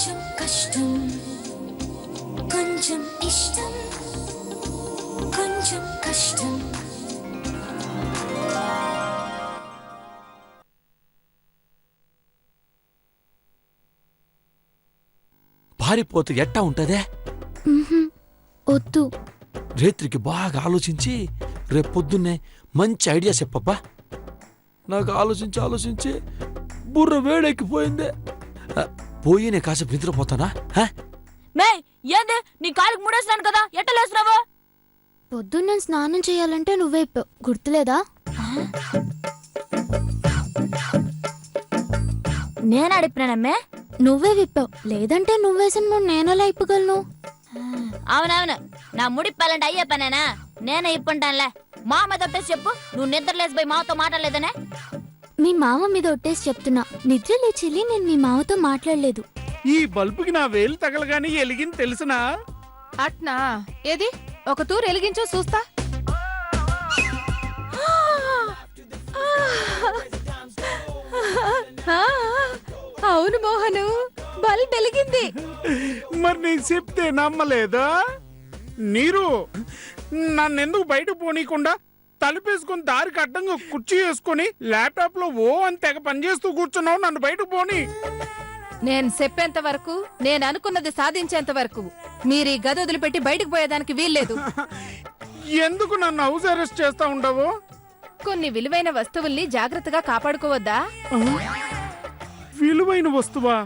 కొంచెం కష్టం కొంచెం ఇష్టం కొంచెం కష్టం. పారిపోతే ఎట్టా ఉంటదే? వద్దు. రేత్రికి బాగా ఆలోచించి రేపు పొద్దున్నే మంచి ఐడియా చెప్పబ్బా. నాకు ఆలోచించి ఆలోచించి బుర్ర వేడెక్కిపోయిందే. పోయి నేను కాసేపు నిద్రపోతానా? ఏంది నీ కాలుకి ముడేసినాను కదా, ఎట్టలేసినావా? పొద్దున్న స్నానం చేయాలంటే నువ్వే ఇప్పావు, గుర్తులేదా? నేను అడిపినానమ్మే. నువ్వే విప్పావు, లేదంటే నువ్వేసిన నువ్వు నేనెలా ఇప్పగలను? అవునవును, నా ముడిప్పాలంటే అయ్యే పనేనా? నేనే ఇప్పుంటానులే. మామ తొట్టేసి చెప్పు, నువ్వు నిద్రలేసిపోయి మావతో మాట్లాడలేదనే. మీ మామ మీద ఒట్టేసి చెప్తున్నా, నిద్ర లేచెల్లి నేను మీ మామతో మాట్లాడలేదు. ఈ బల్బుకి నా వేలు తగలగాని ఎలిగింది తెలుసునా? అట్నా? ఏది ఒక తూరు ఎలిగించో చూస్తా. అవును మోహను, బల్బ్ వెలిగింది. మరి నేను చెప్తే నమ్మలేదా? నీరు నన్నెందుకు బయటకు పోనీకుండా తలుపేసుకుని దారికి అడ్డంగా కుర్చీ వేసుకుని ల్యాప్టాప్ లో ఓ అని తెగ పనిచేస్తూ కూర్చున్నావు. నన్ను బయటకు పోని. నేను చెప్పేంత వరకు, నేను అనుకున్నది సాధించేంత వరకు మీరు ఈ గది వదిలిపెట్టి బయటకు పోయేదానికి వీల్లేదు. ఎందుకు నన్ను హౌస్ అరెస్ట్ చేస్తా ఉండవు? కొన్ని విలువైన వస్తువుల్ని జాగ్రత్తగా కాపాడుకోవద్దా? విలువైన వస్తువా?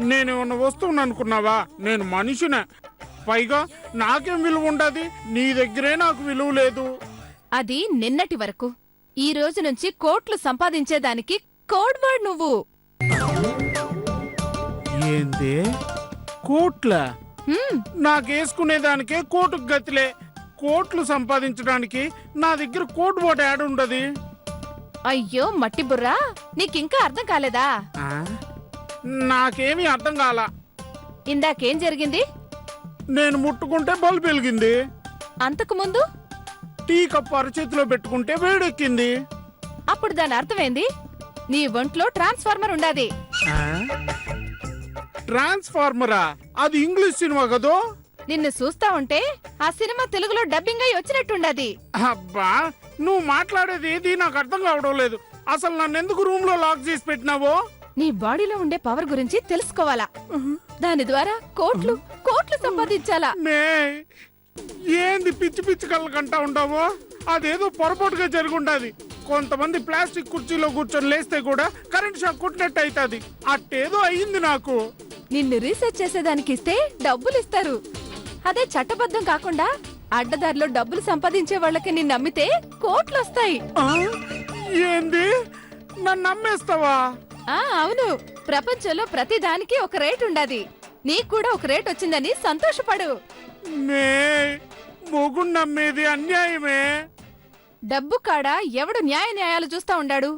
నేనేమన్నా వస్తువుని అనుకున్నావా? నేను మనిషినే. పైగా నాకేం విలువ ఉండదు? నీ దగ్గరే నాకు విలువ లేదు. అది నిన్నటి వరకు. ఈ రోజు నుంచి కోట్లు సంపాదించేదానికి కోడ్ వర్డ్ నువ్వు. ఏంది కోట్ల? నాకేసుకునేదానికే కోటుకు గతిలే. కోట్లు సంపాదించడానికి నా దగ్గర కోట్ బోట్ యాడ్ ఉండదు. అయ్యో మట్టి బుర్రా, నీకింకా అర్థం కాలేదా? నాకేమీ అర్థం కాలా. ఇందాకేం జరిగింది? నేను ముట్టుకుంటే బల్బు వెలిగింది. అంతకు ముందు టీ కప్పు అరచేతిలో పెట్టుకుంటే వేడెక్కింది. అప్పుడు దాని అర్థమైంది, నీ ఒంట్లో ట్రాన్స్ఫార్మర్ ఉండాది. ట్రాన్స్ఫార్మరా? అది ఇంగ్లీష్ సినిమా కదో. నిన్ను చూస్తా ఉంటే ఆ సినిమా తెలుగులో డబ్బింగ్ అయి వచ్చినట్టుండది. అబ్బా, నువ్వు మాట్లాడేది ఏది నాకు అర్థం కావడం లేదు. అసలు నన్ను ఎందుకు రూమ్ లో లాక్ చేసి పెట్టినావో? నీ బాడీలో ఉండే పవర్ గురించి తెలుసుకోవాలా. దాని ద్వారా కోట్లు కోట్లు సంపాదించాలా. ఏంది పిచ్చి పిచ్చి కళ్ళకంటా ఉండవో? అదేదో పొరపాటుగా జరుగుండాది. కొంతమంది ప్లాస్టిక్ కుర్చీలో కూర్చొని లేస్తే కూడా కరెంట్ షాక్ కొట్టినట్టు అవుతుంది. అట్టేదో అయ్యింది నాకు. నిన్ను రీసెర్చ్ చేసేదానికి ఇస్తే డబ్బులు ఇస్తారు. అదే చట్టబద్ధం కాకుండా అడ్డదారిలో డబ్బులు సంపాదించే వాళ్ళకి నిన్ను నమ్మితే కోట్లు వస్తాయి. ఏంది, నన్ను నమ్మేస్తావా? అవును, ప్రపంచంలో ప్రతి దానికి ఒక రేట్ ఉండాది. నీకు కూడా ఒక రేట్ వచ్చిందని సంతోషపడు. మొగుడు నమ్మేది అన్యాయమే. డబ్బు కాడ ఎవడు న్యాయాలు చూస్తా ఉండాడు?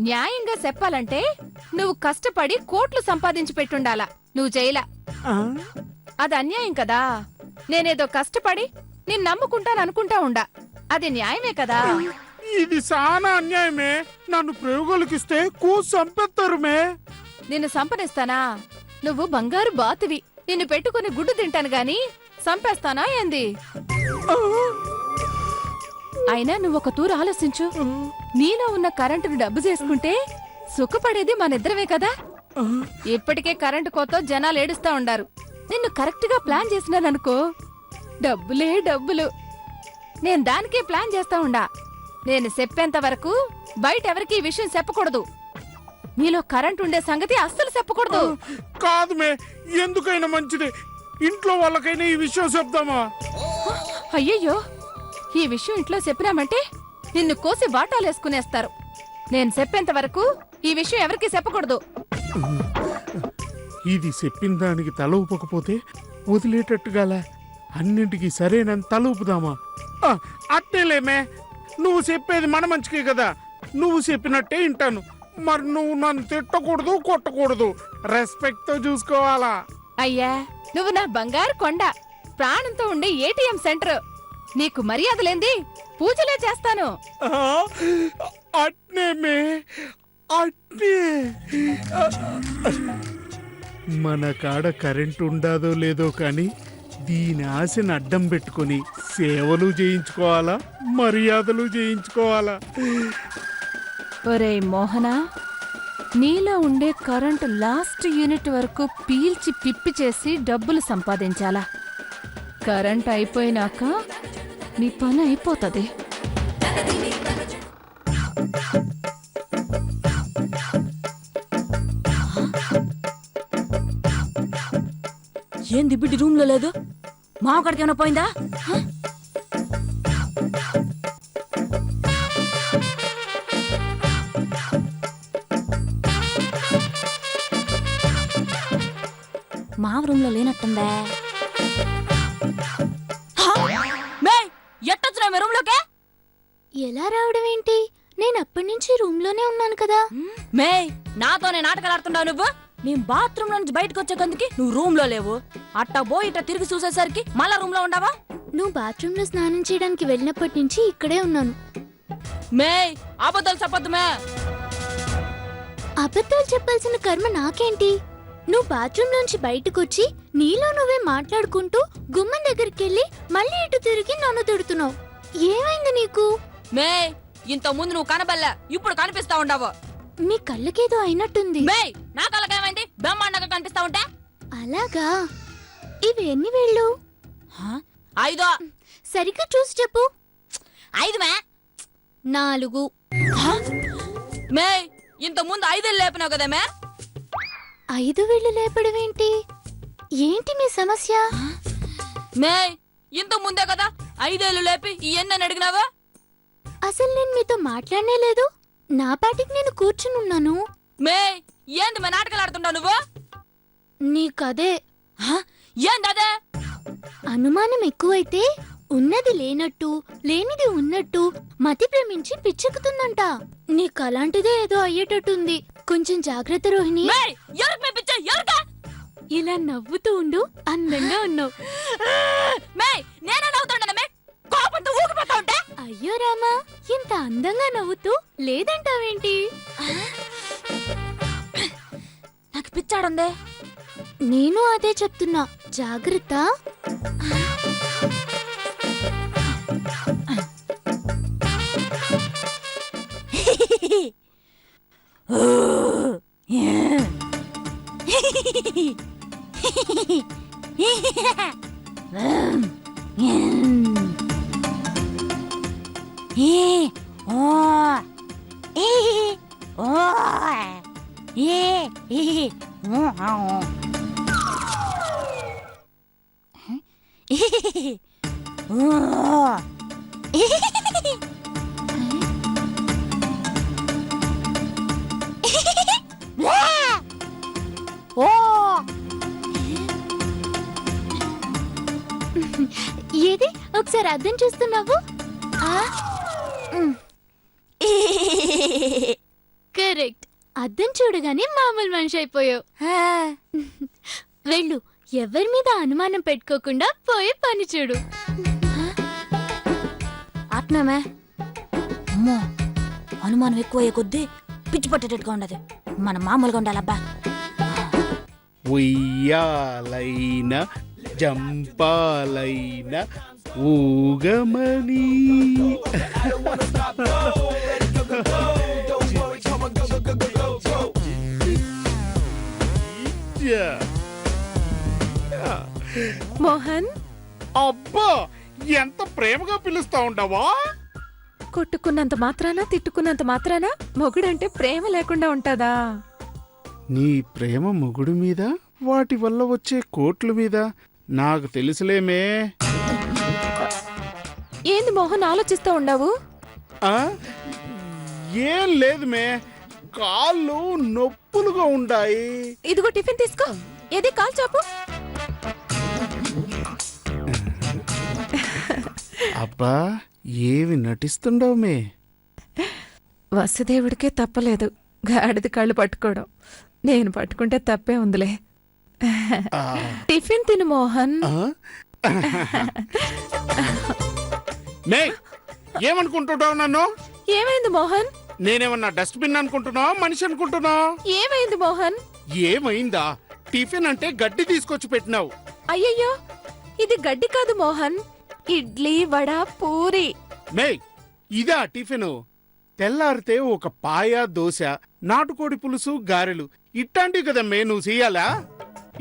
న్యాయంగా చెప్పాలంటే నువ్వు కష్టపడి కోట్లు సంపాదించి పెట్టుండాలా. నువ్వు చేయలా, అది అన్యాయం కదా. నేనేదో కష్టపడి నేను నమ్ముకుంటాననుకుంటా ఉండా, అది న్యాయమే కదా. ఇది చాలా అన్యాయమే. నన్ను ప్రయోగాలకిస్తే చంపేస్తారు. నిన్ను సంపనిస్తానా? నువ్వు బంగారు బాతువి. నిన్ను పెట్టుకుని గుడ్డు తింటాను గాని సంపేస్తానా ఏంది? అయినా నువ్వొక తూరు ఆలోచించు. నీలో ఉన్న కరెంటును డబ్బు చేసుకుంటే సుఖపడేది మనిద్దరమే కదా. ఇప్పటికే కరెంటు కోతో జనాలు ఏడుస్తా ఉండారు. నిన్ను కరెక్ట్ గా ప్లాన్ చేసినాననుకో, డబ్బులే డబ్బులు. నేను దానికే ప్లాన్ చేస్తా ఉండా. నేను చెప్పేంత వరకు బయట ఎవరికి ఈ విషయం చెప్పకూడదు. నీలో కరెంట్ ఉండే సంగతి అస్సలు చెప్పకూడదు. కాదు మే, ఎందుకైనా మంచిది. ఇంట్లో వాళ్ళకైనా ఈ విషయం చెప్దామా? అయ్యయ్యో, ఈ విషయం ఇంట్లో చెప్పినామంటే నిన్ను కోసి వాటాలేసుకునేస్తారు. నేను చెప్పేంత వరకు ఈ విషయం ఎవరికి చెప్పకూడదు. ఇది చెప్పిన దానికి తల ఊపకపోతే వదిలేటట్టుగాలా? అన్నింటికి సరేనని తల ఊపుదామా? అట్టేలేమే, నువ్వు చెప్పేది మన మంచికే కదా. నువ్వు చెప్పినట్టే వింటాను. మరి నువ్వు నన్ను తిట్టకూడదు, కొట్టకూడదు. రెస్పెక్ట్ తో చూసుకోవాలా? అయ్యా, నువ్వు నా బంగారు కొండ, ప్రాణంతో ఉండే ఏటీఎం సెంటర్. నీకు మర్యాదలేంది పూజలే చేస్తాను. అట్నేమే, అట్నే. మన కాడ కరెంట్ ఉండాదో లేదో కానీ దీని ఆశను అడ్డం పెట్టుకొని సేవలు చేయించుకోవాలా మర్యాదలు చేయించుకోవాలా. ఒరేయ్ మోహన, నీలో ఉండే కరెంటు లాస్ట్ యూనిట్ వరకు పీల్చి పిప్పి చేసి డబ్బులు సంపాదించాలా. కరెంట్ అయిపోయినాక నీ పని అయిపోతుంది. ఏంది బిడ్డి రూమ్ లో లేదు? మావకాడికి ఏమైనా పోయిందా? మావ రూమ్ లో లేనట్టుందా? ఎట్టొచ్చురా మీ రూమ్ లోకే? ఎలా రావడం ఏంటి? నేను అప్పటి నుంచి రూమ్ లోనే ఉన్నాను కదా. మే, నాతోనే నాటకాలు ఆడుతున్నావు నువ్వు. నేను బాత్రూమ్ నుంచి బయటకు వచ్చేకందుకి నువ్వు రూమ్ లో లేవు. అట్టా పోయి ఇట్టా తిరిగి చూసేసరికి మళ్ళా రూమ్ లో ఉండవా? నువ్వు బాత్రూమ్ లో స్నానం చేయడానికి వెళ్ళినప్పటి నుంచి ఇక్కడే ఉన్నాను. మే, అబద్ధాలు చెప్పొద్దు మే. అబద్ధాలు చెప్పాల్సిన కర్మ నాకేంటి? నువ్వు బాత్రూమ్ నుంచి బయటకొచ్చి నీలో నువ్వే మాట్లాడుకుంటూ గుమ్మం దగ్గరికెళ్ళి మళ్ళీ ఇటు తిరిగి నన్ను తిడుతున్నావు. ఏమైంది నీకు? మే, ఇంత ముందు నువ్వు కనబల్లా, ఇప్పుడు కనిపిస్తా ఉండవు. మీ కళ్ళకేదో అయినట్టుంది. మే, నా కళ్ళకేమైంది? బ్రహ్మాండంగా కనిపిస్తా ఉంటే. అలాగా? ఇవి ఎన్ని వేళ్ళు? 5. సరిగ్గా చూసి చెప్పు. 5 మే. 4. మే, ఇంత ముందు 5 లేపినావు కదా మే. 5 వేళ్ళు లేపడం ఏంటి? ఏంటి మీ సమస్య? మే, ఇంత ముందే కదా 5 లేపి ఈ ఎన్నని అడిగినావా? అసలు నేను మీతో మాట్లాడనే లేదు. నా పాటికి నేను కూర్చునున్నాను. మే, ఏంది మే నాటకాలు ఆడుతుంటావు నువ్వు? నీకదే ఏంది అదే? అనుమానం ఎక్కువైతే ఉన్నది లేనట్టు లేనిది ఉన్నట్టు మతి భ్రమించి పిచ్చెక్కుతుందంట. నీకు అలాంటిదే ఏదో అయ్యేటట్టుంది. కొంచెం జాగ్రత్త రోహిణి. మే, ఎవరికి మే పిచ్చ? ఎవరికా? ఇలా నవ్వుతూ ఉండు, అందంగా ఉన్నావు. మే, నేనే నవ్వుతుంటాను మే. కోపంతో ఊగిపోతా ఉంటే. అయ్యో రామా, ఇంత అందంగా నవ్వుతూ లేదంటావేంటి? నాకు పిచ్చాడుందే. నేను అదే చెప్తున్నా, జాగ్రత్త. ఏది ఒకసారి అర్థం చూస్తున్నావు? కరెక్ట్. అద్దం చూడగానే మామూలు మనిషి అయిపోయావు. వెళ్ళు, ఎవరి మీద అనుమానం పెట్టుకోకుండా పోయే పని చూడు. అట్నామే. అమ్మో, అనుమానం ఎక్కువ కొద్దీ పిచ్చి పట్టేటట్టుగా ఉండదు. మన మామూలుగా ఉండాలబ్బా. ఉయ్యాలైన జంపాలైన ఊగమని. మోహన్, అబ్బా, ఎంత ప్రేమగా పిలుస్తా ఉంటావా? కొట్టుకున్నంత మాత్రాన తిట్టుకున్నంత మాత్రాన మొగుడంటే ప్రేమ లేకుండా ఉంటదా? నీ ప్రేమ మొగుడు మీద, వాటి వల్ల వచ్చే కోట్ల మీద నాకు తెలుసులేమే. ఏంది మోహన్ ఆలోచిస్తూ ఉండవు? ఆ? ఏం లేదు మే, కాళ్ళు నొప్పులుగా ఉంటాయి. ఇదిగో టిఫిన్ తీసుకో. ఏది కాల్ చాపు. అబ్బా, ఏవి నటిస్తుండవు మే. వసుదేవుడికే తప్పలేదు గాడిద కళ్ళు పట్టుకోవడం. నేను పట్టుకుంటే తప్పే ఉందిలే. టిఫిన్ తిను మోహన్. మే, ఏమనుకుంటుంటావు నన్ను? ఏమైంది మోహన్? నేనేమన్నా డస్ట్బిన్ అనుకుంటున్నావా, మనిషి అనుకుంటున్నావా? ఏమైంది మోహన్? ఏమైందా? టిఫిన్ అంటే గడ్డి తీసుకొచ్చి పెట్టినావు. అయ్యయ్యో ఇది గడ్డి కాదు మోహన్, ఇడ్లీ వడ పూరి. మే ఇదా టిఫిను? తెల్లారితే ఒక పాయ దోశ, నాటుకోడి పులుసు, గారెలు ఇట్లాంటివి కదా మే నువ్వు చెయ్యాలా?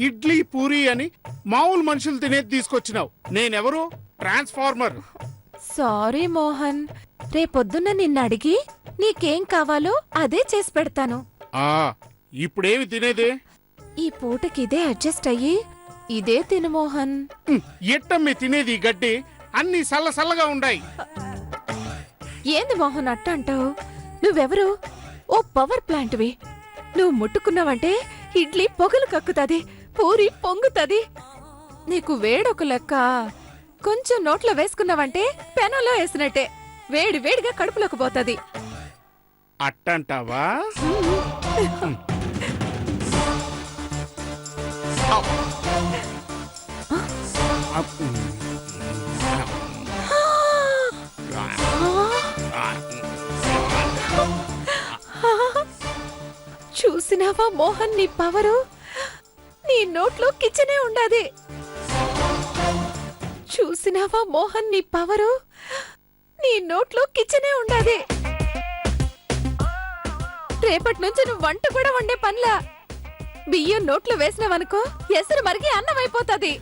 ఇడ్లీ పూరి అని మామూలు మనుషులు తినేది తీసుకొచ్చినావు. నేనెవరు? ట్రాన్స్ఫార్మర్. సారీ మోహన్, రేపొద్దున్న నిన్ను అడిగి నీకేం కావాలో అదే చేసి పెడతాను. ఆ ఇప్పుడేమి తినేదే? ఈ పూటకి ఇదే అడ్జస్ట్ అయ్యి ఇదే తిను మోహన్. ఎట్టమ్మే తినేది ఈ గడ్డి? అన్ని సల్లసల్లగా ఉండాయి. ఏంది మోహన్ అట్ట అంటావు? నువ్వెవరు? ఓ పవర్ ప్లాంట్వి. నువ్వు ముట్టుకున్నావంటే ఇడ్లీ పొగలు కక్కుతాది, పూరి పొంగుతాది. నీకు వేడొక లెక్క. కొంచెం నోట్లో వేసుకున్నావంటే పెనంలో వేసినట్టే వేడి వేడిగా కడుపులోకి పోతాది. అట్టంటావా? చూసినావా మోహన్ నీ పవరు? నీ నోట్లో కిచెనే ఉండాది. చూసినావా మోహన్ నీ పవరు? నీ నోట్లో కిచెనే ఉండాది. రేపటి నుంచి నువ్వు వంట కూడా వండే పనిలా. బియ్యం నోట్లో వేసినావనుకో ఎసరు మరిగి అన్నం అయిపోతాది.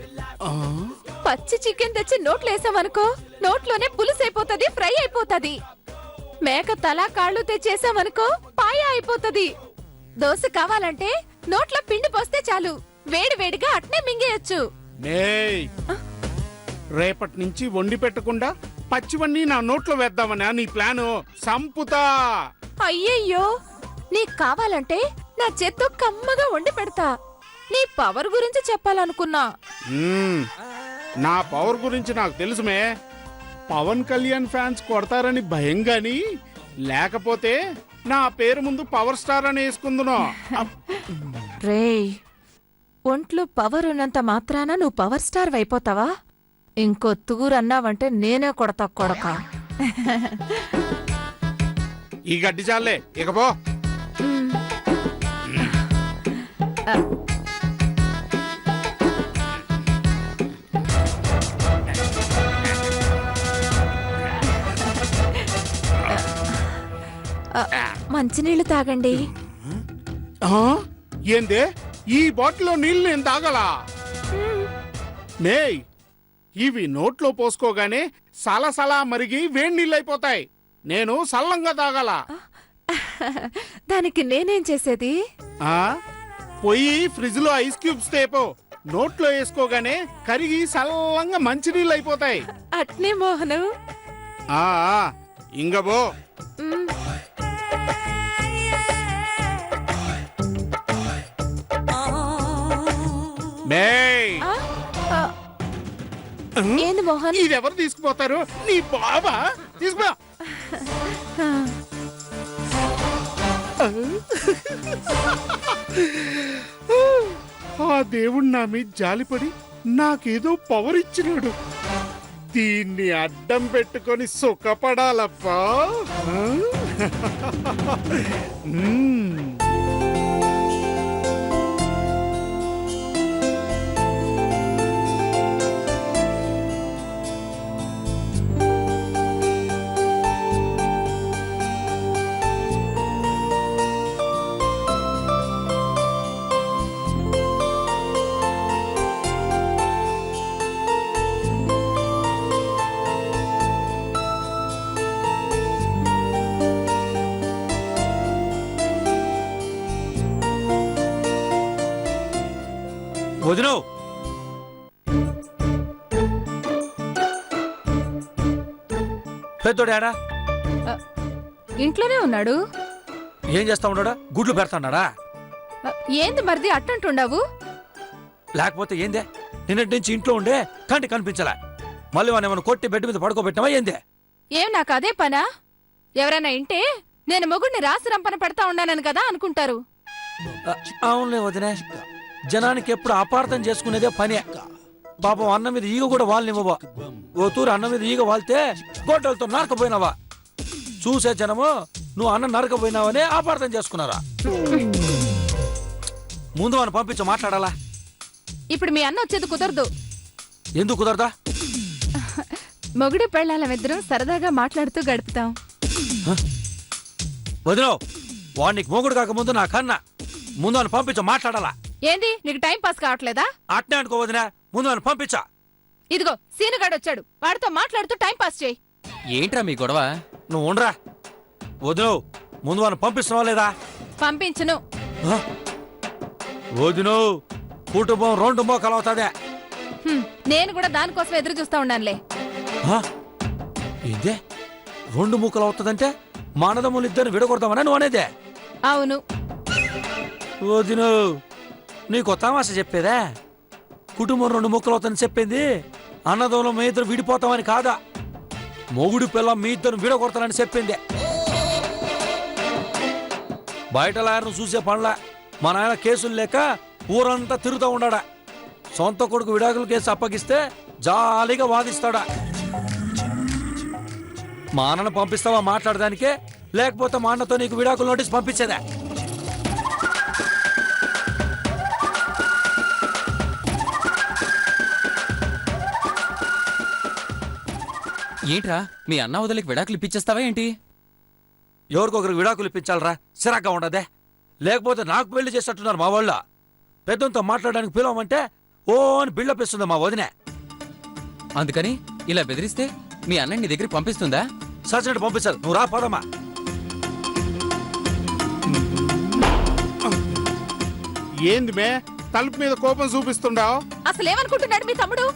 పచ్చి చికెన్ తెచ్చి నోట్లో వేసావనుకో నోట్లోనే పులుసు అయిపోతాది, ఫ్రై అయిపోతాది. మేక తల కాళ్ళు తెచ్చేసావనుకో పాయ అయిపోతాది. దోశ కావాలంటే నోట్లో పిండి పోస్తే చాలు, వేడి వేడిగా అట్నే మింగేయచ్చు. నేయ్, రేపటి నుంచి వండి పెట్టకుండా పచ్చివన్నీ నా నోట్లో వేద్దామనా నీ ప్లాను? సంపుతా. అయ్యయ్యో, నీకు కావాలంటే నా చేత్తో కమ్మగా వండి పెడతా. నీ పవర్ గురించి చెప్పాలనుకున్నా. నా పవర్ గురించి నాకు తెలుసుమే. పవన్ కళ్యాణ్ ఫ్యాన్స్ కొడతారని భయం గాని, లేకపోతే నా పేరు ముందు పవర్ స్టార్ అని వేసుకుందును. రేయ్, ఒంట్లో పవర్ ఉన్నంత మాత్రాన నువ్వు పవర్ స్టార్ అయిపోతావా? ఇంకో తూరు అన్నావంటే నేనే కొడతా కొడక. ఈ గడ్డి చాలే, ఇకపో. మంచినీళ్లు తాగండి. ఏందే ఈ బాటిల్లో నీళ్లు నేను తాగలా? నేయ్, ఇవి నోట్లో పోసుకోగానే సలసలా మరిగి వేడి నీళ్ళు అయిపోతాయి. నేను సల్లంగా తాగల. దానికి నేనేం చేసేది? పొయ్యి ఫ్రిడ్జ్ లో ఐస్ క్యూబ్స్ తేపో. నోట్లో వేసుకోగానే కరిగి సల్లంగా మంచినీళ్ళు అయిపోతాయి. అట్నే మోహను. ఇంగబో. ఏంది మోహన్? ఇదెవరు తీసుకుపోతారు? నీ బాబా తీసుకుపో. ఆ దేవుడు నా మీద జాలిపడి నాకేదో పవర్ ఇచ్చినాడు. దీన్ని అడ్డం పెట్టుకొని సుఖపడాలప్పా. వదినో, పెద్దోడాడా ఇంట్లోనే ఉన్నాడు. ఏం చేస్తా ఉన్నాడా? గుడ్లు పెడతాడా? ఏంది మరిది అట్టంటుండవు? లేకపోతే ఏందే? నిన్నటి నుంచి ఇంట్లో ఉండే కంటి కనిపించలే. మళ్ళీ వాడిని ఏమైనా కొట్టి బెడ్ మీద పడుకోబెట్టావా ఏందే? ఏం నాకు అదే పనా? ఎవరైనా ఇంటే నేను మొగుడిని రాసి రంపన పెడతా ఉన్నానని కదా అనుకుంటారు. అవునులే వదినే, జనానికి ఎప్పుడు అపార్థం చేసుకునేదే పనే. పాపం అన్న మీద ఈగ కూడా వాళ్ళనివ్వవా. ఓ తూరు అన్న మీద ఈగ వాళ్తే గొడ్డలతో నరకపోయినావా. చూసే జనము నువ్వు అన్న నరకపోయినావనే అపార్థం చేసుకున్నారా. ముందు వాడిని పంపించు మాట్లాడాలా. ఇప్పుడు మీ అన్న వచ్చేది కుదరదు. ఎందుకు కుదరదా? మొగుడు పెళ్ళాలమిద్దరం సరదాగా మాట్లాడుతూ గడుపుతాం. వదిలో, వాడు నీకు మొగుడు కాకముందు నా కన్నా. ముందు వాడిని పంపించు మాట్లాడాలా. ఏంది నీకు టైం పాస్ కావట్లేదా? అట్నే అనుకో వదినా, ముందు వాడిని పంపించా. ఇదిగో సీనుగాడు వచ్చాడు, వాడితో మాట్లాడుతూ టైం పాస్ చేయి. ఏంట్రా మీ గొడవ? నువ్వు ఉండరా. వదిలో, ముందు వాడిని పంపిస్తున్నావా లేదా? పంపించను. వదినో, కుటుంబం రెండు మోకాలు అవుతాదే. నేను కూడా దానికోసం ఎదురు చూస్తా ఉన్నానులే. ఇదే రెండు ముక్కలు అవుతుందంటే మా అన్నదమ్ములు ఇద్దరిని విడగొడతామని నువ్వు అనేదే. అవును. వదినో, నీకు తమాష చెప్పేదా? కుటుంబం రెండు ముక్కలు అవుతుందని చెప్పింది అన్నదమ్ములు మీ ఇద్దరు విడిపోతామని కాదా, మొగుడు పిల్ల మీ ఇద్దరు విడగొడతానని చెప్పింది. బయట లాయర్ను చూసే పనుల మా నాయన కేసులు లేక ఊరంతా తిరుగుతూ ఉన్నాడా. సొంత కొడుకు విడాకుల కేసు అప్పగిస్తే జాలీగా వాదిస్తాడా. మా అన్నను పంపిస్తావా మాట్లాడడానికే, లేకపోతే మా అన్నతో నీకు విడాకుల నోటీస్ పంపించేదా? ఏంట్రా మీ అన్న వదిలికి విడాకులు ఇప్పించేస్తావా ఏంటి? ఎవరికొకరికి విడాకులు ఇప్పించాలరా, సిరాగ్గా ఉండదే. లేకపోతే నాకు పెళ్లి చేసేట్టున్నారు మా వాళ్ళ. పెద్దంతో మాట్లాడడానికి పిలవమంటే ఓ అని బిల్డప్ ఇస్తుంది మా వదినే. అందుకని ఇలా బెదిరిస్తే మీ అన్న నీ దగ్గరికి పంపిస్తుందా? సచినట్టు పంపించాలి. నువ్వు రా పోదమ్మా. ఏంది మే తలుపు మీద కోపం చూపిస్తుండావు? అసలేమనుకుంటున్నాడు మీ తమ్ముడు?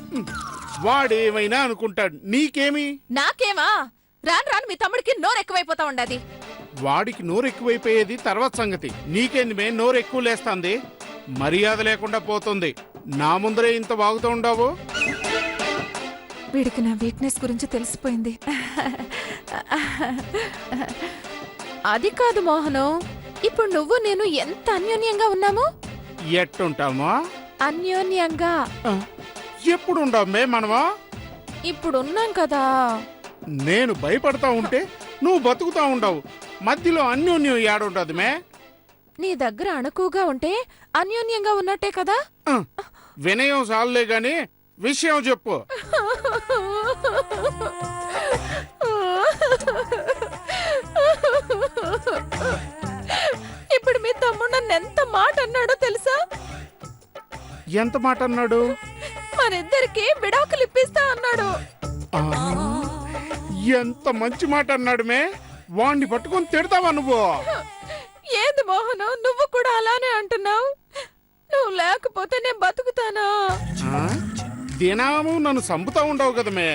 వాడేమైనా అనుకుంటాడు, నీకేమి? నాకేమా? రాను రాను మీ తమ్ముడికి నోరు ఎక్కువైపోతా ఉండది. వాడికి నోరు ఎక్కువైపోయేది తర్వాత సంగతి. నీకేంది మే నోరు ఎక్కువ లేస్తాంది? మర్యాద లేకుండా పోతుంది. నా ముందరే ఇంత వాగుతూ ఉండావు. వీడికి నా వీక్నెస్ గురించి తెలిసిపోయింది. అది కాదు మోహను, ఇప్పుడు నువ్వు నేను ఎంత అన్యోన్యంగా ఉన్నాము. ఎట్టుంటామా? అన్యోన్యంగా ఎప్పుడు ఉండావు మే మనమా? ఇప్పుడు ఉన్నాం కదా. నేను భయపడతా ఉంటే నువ్వు బతుకుతా ఉండవు. మధ్యలో అన్యోన్యం ఏడుంటది మే? నీ దగ్గర అణకువగా ఉంటే అన్యోన్యంగా ఉన్నట్టే కదా. వినయం చాలులే గాని విషయం చెప్పు. ఇప్పుడు మీ తమ్ముడు నన్ను ఎంత మాట అన్నాడో తెలుసా? ఎంత మాట అన్నాడు? మనిద్దరికి విడాకులు ఇప్పిస్తా అన్నాడు. ఆ, ఎంత మంచి మాట అన్నాడు మే. వాణ్ణి పట్టుకొని తిడతావా నువ్వు? ఏంది మోహను, నువ్వు కూడా అలానే అంటున్నావు? నువ్వు లేకపోతే నేను బతుకుతానా? దినాము నన్ను సంపుతా ఉండవు కదా మే.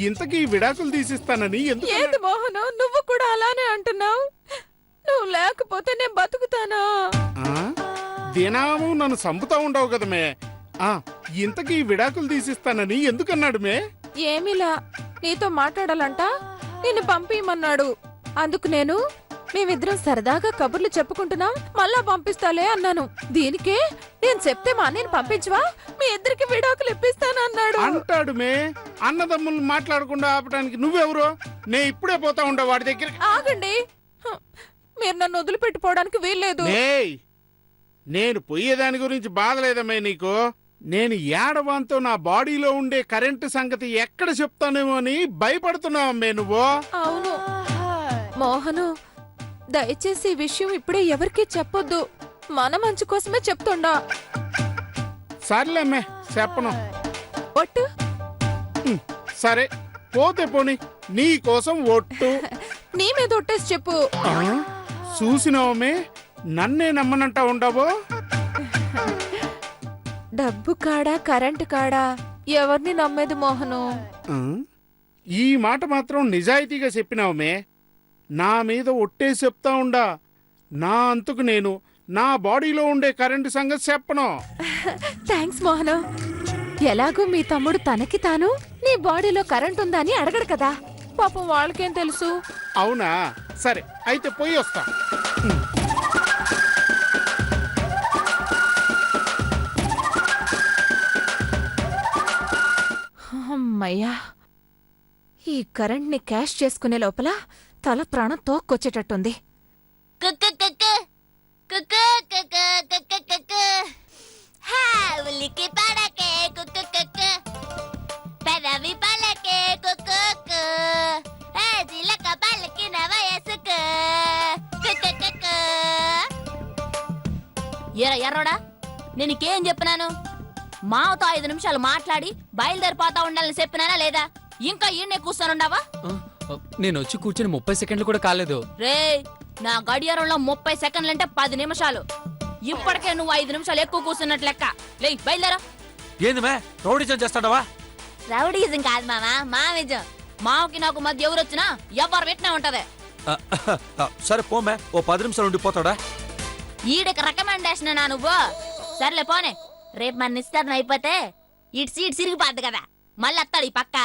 ఇంతకీ విడాకులు తీసిస్తానని ఎందుకు? ఏంది మోహను, నువ్వు కూడా అలానే అంటున్నావు? నువ్వు లేకపోతే నేను బతుకుతానా? దినాము నన్ను సంపుతా ఉండవు కదా మే. ఇంతకీ విడాకులు తీసిస్తానని ఎందుకన్నాడు మే? ఏమిలా, నీతో మాట్లాడాలంట, నిన్ను పంపిమన్నాడు. అందుకు నేను మేమిద్దరం సరదాగా కబుర్లు చెప్పుకుంటున్నాం, మళ్ళా పంపిస్తాలే అన్నాను. దీనికే నేను చెప్తే మా అన్నయ్యని పంపించవా, మీ ఇద్దరికి విడాకులు ఇప్పిస్తానన్నాడు. అంటాడు మే. అన్నదమ్ములు మాట్లాడకుండా ఆపడానికి నువ్వెవరో? నే ఇప్పుడే పోతా ఉండవు వాడి దగ్గరికి. ఆగండి, మీరు నన్ను వదిలిపెట్టిపోవడానికి వీల్లేదు. నేను పోయేదాని గురించి బాధలేదమ్మే నీకు. నేను ఏడవాంతో నా బాడీలో ఉండే కరెంటు సంగతి ఎక్కడ చెప్తానేమో అని భయపడుతున్నావమ్మే నువ్వు. అవును మోహను, దయచేసి ఈ విషయం ఇప్పుడే ఎవరికీ చెప్పొద్దు. మన మంచి కోసమే చెప్తుండా. సర్లేమ్మే, చెప్పను. ఒట్టు. సరే, పోతే పోని, నీ కోసం ఒట్టు. నీ మీద ఒట్టేసి చెప్పు. చూసినావమ్మే, నన్నే నమ్మనంటా ఉండవో. డబ్బు కాడా కరెంటు కాడా ఎవరిని నమ్మేది మోహను? ఈ మాట మాత్రం నిజాయితీగా చెప్పినావమే. నా మీద ఒట్టేసి చెప్తా ఉండా. నా అంతుకు నేను నా బాడీలో ఉండే కరెంటు సంగతి చెప్పను. థ్యాంక్స్ మోహను. ఎలాగూ మీ తమ్ముడు తనకి తాను నీ బాడీలో కరెంట్ ఉందా అని అడగడు కదా. పాపం వాళ్ళకేం తెలుసు. అవునా? సరే, అయితే పోయి వస్తా. అమ్మయ్యా, ఈ కరెంట్ ని క్యాష్ చేసుకునే లోపల తల ప్రాణం తోక్కొచ్చేటట్టుంది. కుక్కు కుక్కు కుక్కు కుక్కు హా ఉలికి పడకే కుక్కు కుక్కు పెదవి పలకే కుక్కు కుక్కు ఏ చిలక పలికిన వయసుకు కుక్కు కుక్కు. ఎర్రోడా నేను నీకేం చెప్పినాను? మావతో 5 నిమిషాలు మాట్లాడి బయలుదేరిపోతా ఉండాలని చెప్పినానా లేదా? ఇంకా ఈయనే కూర్చొనుండావా? నేను వచ్చి కూర్చొని 30 సెకండ్లు కూడా కాలేదు. రే నా గడియారంలో 30 సెకండ్లంటే 10 నిమిషాలు. ఇప్పటికే నువ్వు 5 నిమిషాలు ఎక్కువ కూర్చున్నట్లు లెక్క. లే బయలుదేరా. ఏంది మే రౌడీజం చేస్తాడవా? రౌడీజం కాదు మామ, మావిజం. మావకి నాకు మధ్య ఎవరొచ్చినా ఎవరు పెట్టినా ఉంటది. సరే పోమే, ఓ 10 నిమిషాలు ఉండిపోతాడా? ఈడికి రికమెండేషన్ నా నువ్వు? సర్లే పోనే. రేపు మన నిస్తారం అయిపోతే ఇటు సీట్ సిరిగిపోద్ది కదా, మళ్ళీ వస్తాడు ఈ పక్క.